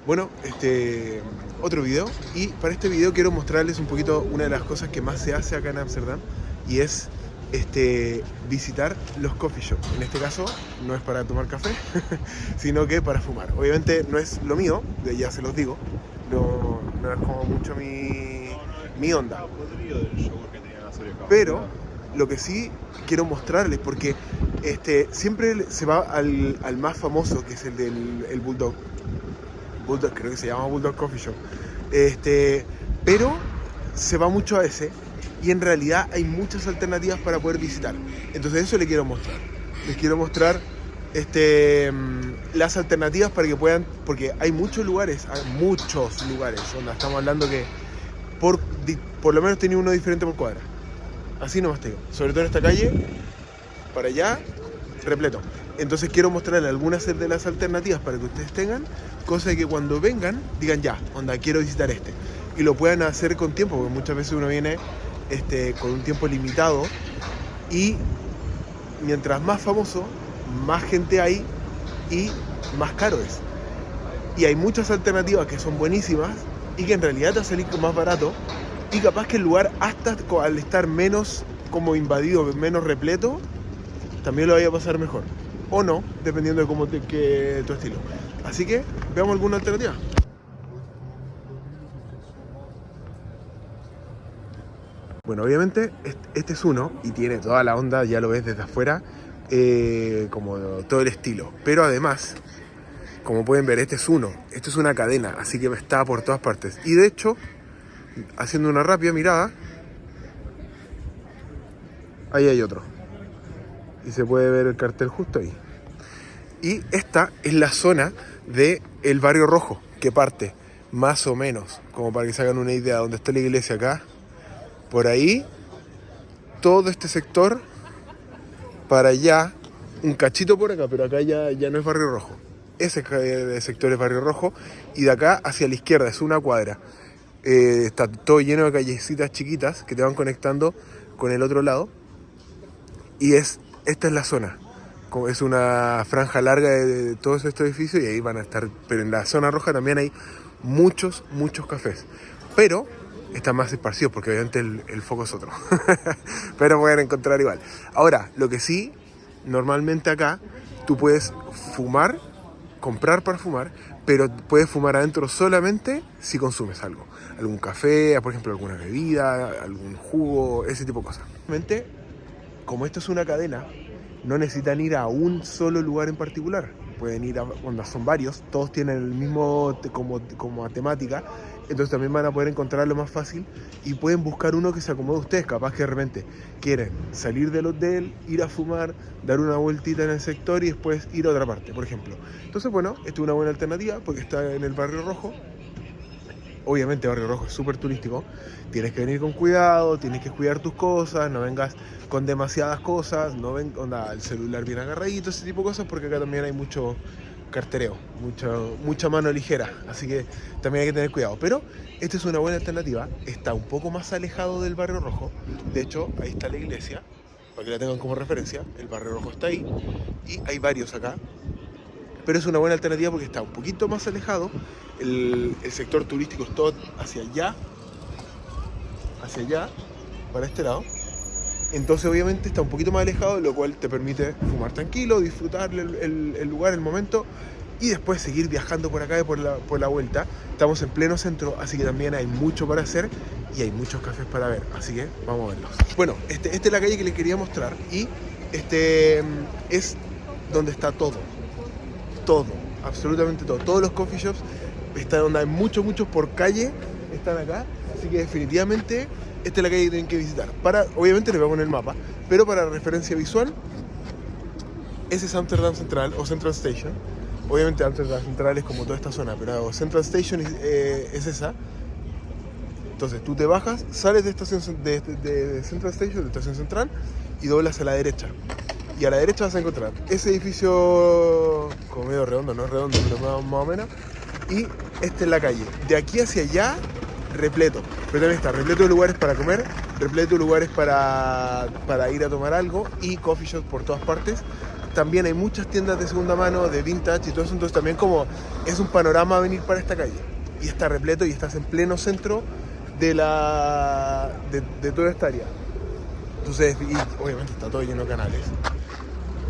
Bueno, otro video, y para este video quiero mostrarles un poquito una de las cosas que más se hace acá en Ámsterdam, y es visitar los coffee shops. En este caso no es para tomar café, sino que para fumar. Obviamente no es lo mío, ya se los digo, no es como mucho mi onda. Pero lo que sí quiero mostrarles, porque siempre se va al más famoso, que es el del Bulldog. Bulldog, creo que se llama Bulldog Coffee Shop. Pero se va mucho a ese, y en realidad hay muchas alternativas para poder visitar. Entonces eso les quiero mostrar. Les quiero mostrar las alternativas para que puedan, porque hay muchos lugares, donde estamos hablando que por lo menos tiene uno diferente por cuadra. Así nomás te digo. Sobre todo en esta calle, para allá, repleto. Entonces quiero mostrarles algunas de las alternativas para que ustedes tengan, cosa de que cuando vengan digan ya, onda, quiero visitar y lo puedan hacer con tiempo, porque muchas veces uno viene con un tiempo limitado, y mientras más famoso, más gente hay y más caro es. Y hay muchas alternativas que son buenísimas y que en realidad te va a salir más barato, y capaz que el lugar, hasta al estar menos como invadido, menos repleto, también lo vaya a pasar mejor. O no, dependiendo de tu estilo. Así que veamos alguna alternativa. Bueno, obviamente este es uno y tiene toda la onda, ya lo ves desde afuera, como todo el estilo. Pero además, como pueden ver, este es uno. Esto es una cadena, así que está por todas partes. Y de hecho, haciendo una rápida mirada, ahí hay otro. Y se puede ver el cartel justo ahí. Y esta es la zona del Barrio Rojo, que parte más o menos, como para que se hagan una idea, donde está la iglesia acá, por ahí, todo este sector, para allá, un cachito por acá, pero acá ya no es Barrio Rojo. Ese sector es Barrio Rojo, y de acá hacia la izquierda es una cuadra. Está todo lleno de callecitas chiquitas que te van conectando con el otro lado, y esta es la zona. Es una franja larga de todos estos edificios, y ahí van a estar. Pero en la zona roja también hay muchos cafés, pero están más esparcidos porque obviamente el foco es otro. Pero pueden encontrar igual. Ahora, lo que sí, normalmente acá tú puedes fumar, comprar para fumar, pero puedes fumar adentro solamente si consumes algo. Algún café, por ejemplo, alguna bebida, algún jugo, ese tipo de cosas. Realmente, como esto es una cadena, no necesitan ir a un solo lugar en particular. Pueden ir cuando son varios, todos tienen el mismo como temática, entonces también van a poder encontrarlo más fácil, y pueden buscar uno que se acomode a ustedes. Capaz que de repente quieren salir del hotel, ir a fumar, dar una vueltita en el sector y después ir a otra parte, por ejemplo. Entonces, bueno, esta es una buena alternativa porque está en el Barrio Rojo. Obviamente Barrio Rojo es súper turístico, tienes que venir con cuidado, tienes que cuidar tus cosas, no vengas con demasiadas cosas, no ven el celular bien agarradito, ese tipo de cosas, porque acá también hay mucho cartereo, mucha mano ligera, así que también hay que tener cuidado. Pero esta es una buena alternativa, está un poco más alejado del Barrio Rojo. De hecho, ahí está la iglesia, para que la tengan como referencia. El Barrio Rojo está ahí, y hay varios acá. Pero es una buena alternativa porque está un poquito más alejado. El sector turístico es todo hacia allá, para este lado. Entonces obviamente está un poquito más alejado, lo cual te permite fumar tranquilo, disfrutar el lugar, el momento, y después seguir viajando por acá y por la vuelta. Estamos en pleno centro, así que también hay mucho para hacer y hay muchos cafés para ver, así que vamos a verlos. Bueno, esta es la calle que les quería mostrar, y es donde está todo, absolutamente todo. Todos los coffee shops están donde hay muchos por calle, están acá, así que definitivamente esta es la calle que tienen que visitar. Obviamente les voy a poner el mapa, pero para referencia visual, ese es Amsterdam Central o Central Station. Obviamente Amsterdam Central es como toda esta zona, pero Central Station es esa. Entonces tú te bajas, sales de Central Station, de estación central, y doblas a la derecha. Y a la derecha vas a encontrar ese edificio como medio redondo, no es redondo, pero más o menos. Y esta es la calle. De aquí hacia allá, repleto. Pero también está repleto de lugares para comer, repleto de lugares para ir a tomar algo, y coffee shops por todas partes. también hay muchas tiendas de segunda mano, de vintage y todo eso, entonces también como es un panorama venir para esta calle. Y está repleto y estás en pleno centro de toda esta área. Entonces, y obviamente está todo lleno de canales,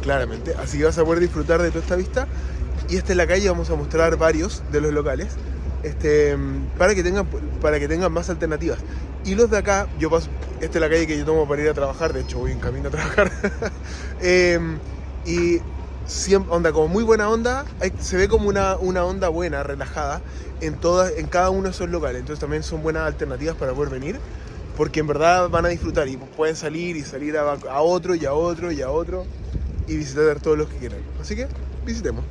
claramente, así que vas a poder disfrutar de toda esta vista. Y esta es la calle, vamos a mostrar varios de los locales, para que tengan más alternativas. Y los de acá, yo paso, esta es la calle que yo tomo para ir a trabajar, de hecho voy en camino a trabajar. Y siempre, onda, como muy buena onda, se ve como una onda buena, relajada, en cada uno de esos locales. Entonces también son buenas alternativas para poder venir, porque en verdad van a disfrutar y pueden salir a otro y a otro y a otro y visitar todos los que quieran. Así que visitemos.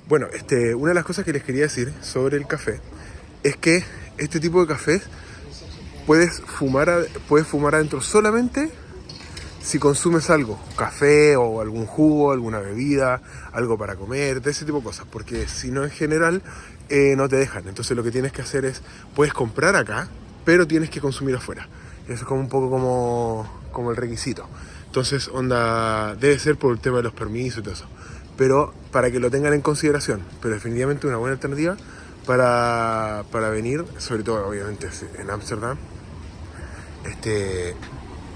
Bueno, una de las cosas que les quería decir sobre el café es que este tipo de cafés puedes fumar adentro solamente si consumes algo, café o algún jugo, alguna bebida, algo para comer, de ese tipo de cosas, porque si no en general no te dejan. Entonces lo que tienes que hacer es, puedes comprar acá, pero tienes que consumir afuera. Eso es como un poco como el requisito. Entonces, onda, debe ser por el tema de los permisos y todo eso. Pero para que lo tengan en consideración, pero definitivamente una buena alternativa para venir, sobre todo obviamente en Ámsterdam,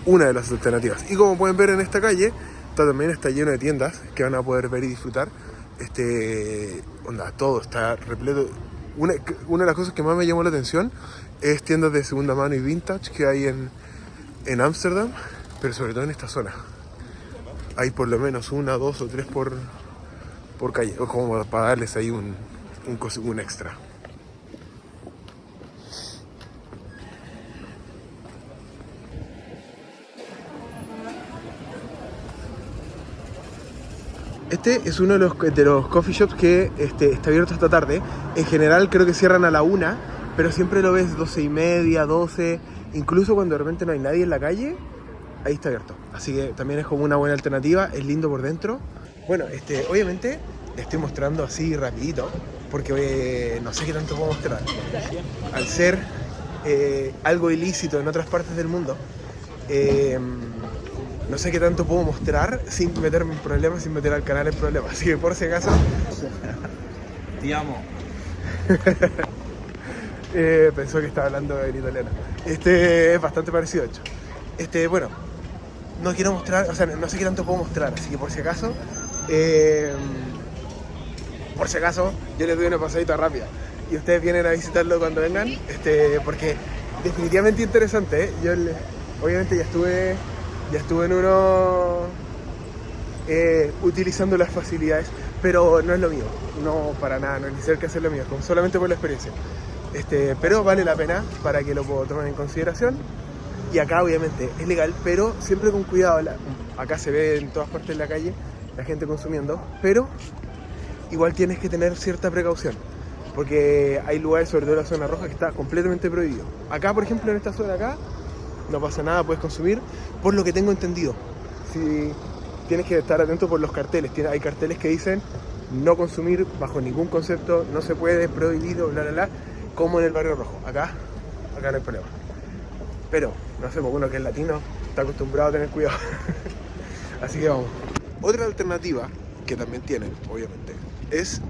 una de las alternativas. Y como pueden ver en esta calle, también está lleno de tiendas que van a poder ver y disfrutar. Onda, todo está repleto. Una de las cosas que más me llamó la atención es tiendas de segunda mano y vintage que hay en Ámsterdam, pero sobre todo en esta zona. Hay por lo menos una, dos o tres por calle, o como para darles ahí un extra. Este es uno de los coffee shops que está abierto esta tarde. En general creo que cierran a la 1, pero siempre lo ves 12:30, 12, incluso cuando de repente no hay nadie en la calle, ahí está abierto. Así que también es como una buena alternativa, es lindo por dentro. Bueno, obviamente le estoy mostrando así rapidito, porque no sé qué tanto puedo mostrar. Al ser algo ilícito en otras partes del mundo, no sé qué tanto puedo mostrar sin meterme en problemas, sin meter al canal en problemas. Así que por si acaso... Te amo. Pensó que estaba hablando en italiano. Es bastante parecido, de hecho. Bueno, no quiero mostrar, o sea, no sé qué tanto puedo mostrar, así que por si acaso, yo les doy una pasadita rápida. Y ustedes vienen a visitarlo cuando vengan, porque definitivamente interesante, ¿eh? Yo obviamente ya estuve en uno utilizando las facilidades, pero no es lo mío, no para nada, no es ni cerca de ser lo mío, solamente por la experiencia. Pero vale la pena para que lo puedo tomar en consideración. Y acá obviamente es legal, pero siempre con cuidado. Acá se ve en todas partes de la calle la gente consumiendo, pero igual tienes que tener cierta precaución, porque hay lugares, sobre todo en la zona roja, que está completamente prohibido. Acá, por ejemplo, en esta zona de acá, no pasa nada, puedes consumir, por lo que tengo entendido. Si tienes que estar atento por los carteles. Hay carteles que dicen no consumir bajo ningún concepto, no se puede, prohibido, bla, bla, bla, como en el Barrio Rojo. Acá no hay problema. Pero, no sé, porque uno que es latino está acostumbrado a tener cuidado. Así que vamos. Otra alternativa que también tienen, obviamente, es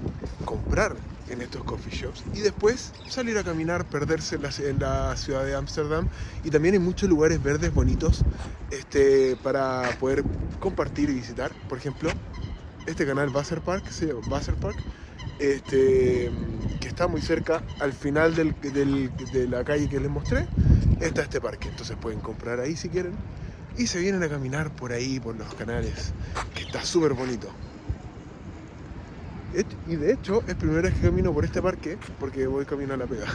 comprar en estos coffee shops y después salir a caminar, perderse en la ciudad de Ámsterdam. Y también hay muchos lugares verdes bonitos para poder compartir y visitar. Por ejemplo, este canal Wasserpark, se llama Wasserpark, que está muy cerca, al final de la calle que les mostré, está este parque. Entonces pueden comprar ahí si quieren y se vienen a caminar por ahí, por los canales, que está súper bonito. Y de hecho es primera vez que camino por este parque, porque voy camino a la pega.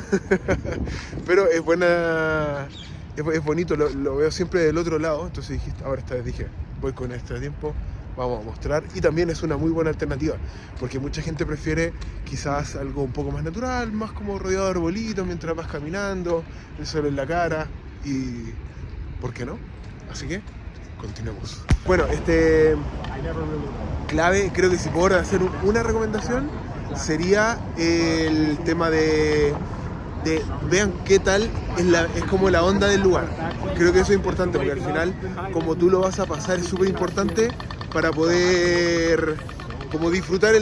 Pero es bonito, lo veo siempre del otro lado. Entonces ahora esta vez dije, voy con este tiempo, vamos a mostrar. Y también es una muy buena alternativa, porque mucha gente prefiere quizás algo un poco más natural, más como rodeado de arbolitos mientras vas caminando, el sol en la cara, y ¿por qué no? Así que continuemos. Bueno, clave, creo que si puedo hacer una recomendación, sería el tema de vean qué tal es como la onda del lugar. Creo que eso es importante porque al final, como tú lo vas a pasar, es súper importante para poder como disfrutar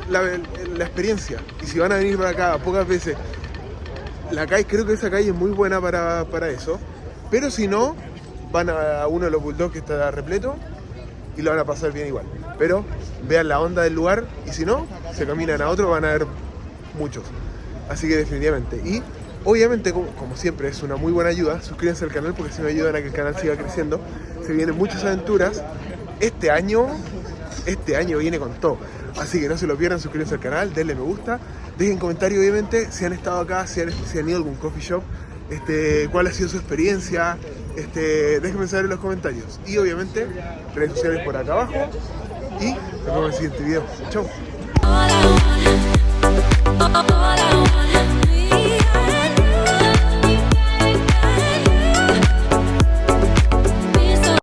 la experiencia. Y si van a venir para acá pocas veces, la calle, creo que esa calle es muy buena para eso. Pero si no, van a uno de los Bulldogs que está repleto y lo van a pasar bien igual. Pero vean la onda del lugar y si no, se caminan a otro, van a ver muchos. Así que definitivamente. Y obviamente, como siempre, es una muy buena ayuda. Suscríbanse al canal porque si me ayudan a que el canal siga creciendo. Se vienen muchas aventuras. Este año viene con todo. Así que no se lo pierdan, suscríbanse al canal, denle me gusta. Dejen comentarios, obviamente, si han estado acá, si han ido a algún coffee shop, cuál ha sido su experiencia. Déjenme saber en los comentarios. Y obviamente, redes sociales por acá abajo. Y nos vemos en el siguiente video. Chau.